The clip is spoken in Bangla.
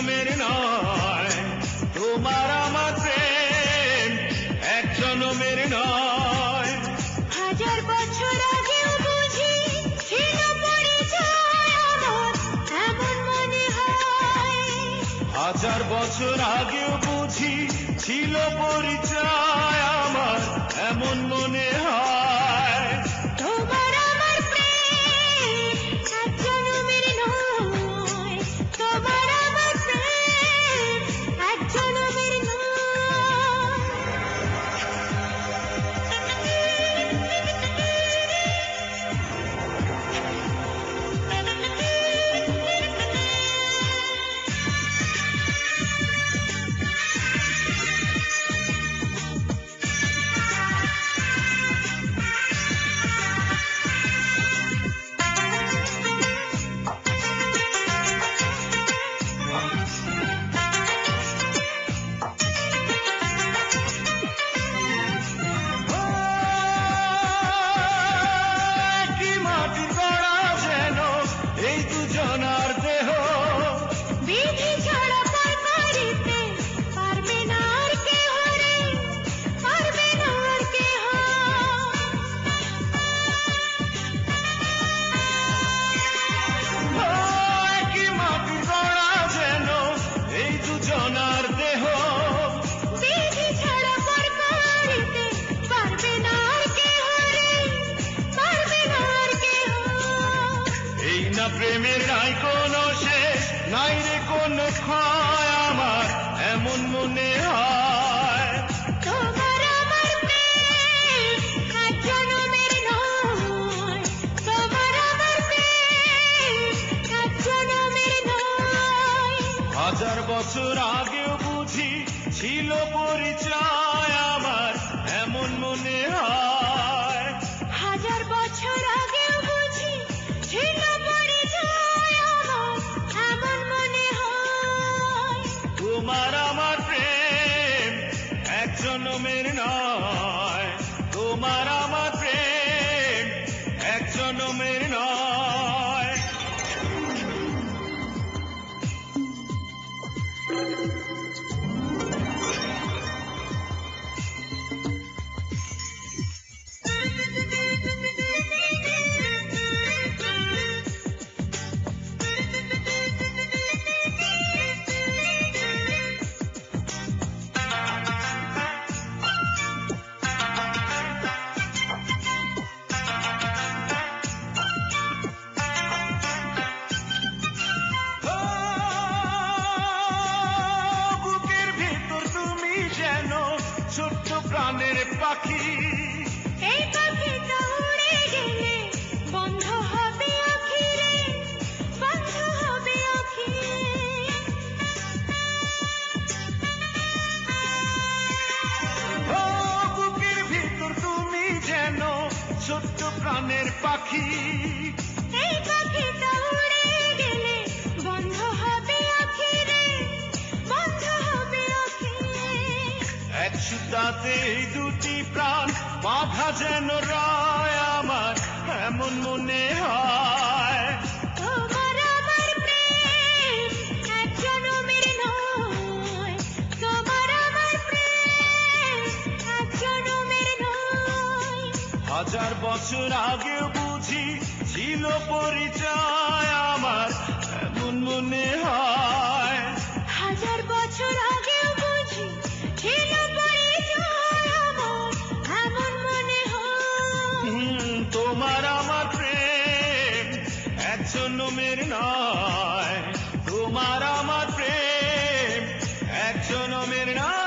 জনমের নয়, তোমার আমার প্রেম এক জনমের নয়। হাজার বছর আগেও বুঝি ছিল পরিচয় আমার, এমন মনে হয়। হাজার বছর আগেও বুঝি ছিল পরিচয় আমার, এমন মনে হয়। তোমার আমার প্রেম এক জনমের নয়, তোমার আমার প্রেম এক জনমের কি মাটির গড়া যেন এই দুজনার দেহ, বিধি ছাড়া পার করিতে পারবে না আর কেহ রে, পারবে না আর কেহ। কি মাটির গড়া যেন এই দুজনার দেহ, বিধি ছাড়া পার করিতে পারবে না আর কেহ রে, পারবে না আর কেহ। এই না প্রেমের নাই কোনো শেষ, নাই রে কোনো ক্ষয় আমার, এমন মনে হয়। তোমার আমার প্রেম এক জনমের নয়, তোমার আমার প্রেম এক জনমের নয়। হাজার বছর আগেও বুঝি ছিল পরিচয় আমার, এমন মনে হয়। হাজার বছর আগেও বুঝি ছিল পরিচয় আমার, এমন মনে হয়। তোমার আমার প্রেম এক জনমের নয়, তোমার আমার প্রেম এক জনমের নয়। বুকের ভিতর তুমি যেন ছোট্ট প্রাণের পাখি, এই পাখিটা উড়ে গেলে বন্ধ হবে আঁখি রে, বন্ধ হবে আঁখি। ও বুকের ভিতর তুমি যেন ছোট্ট প্রাণের পাখি, এই পাখিটা উড়ে গেলে বন্ধ হবে আঁখি রে, বন্ধ হবে আঁখি। এক সুতাতে এই দুটি প্রাণ বাঁধা যেন রয় আমার, এমন মনে হয়। তোমার আমার প্রেম এক জনমের নয়, তোমার আমার প্রেম এক জনমের নয়। হাজার বছর আগেও বুঝি ছিল পরিচয় আমার, এমন মনে হয়। হাজার বছর আগেও বুঝি ছিল পরিচয় আমার, এমন মনে হয়। তোমার আমার প্রেম এক জনমের নয়, তোমার আমার প্রেম এক জনমের নয়।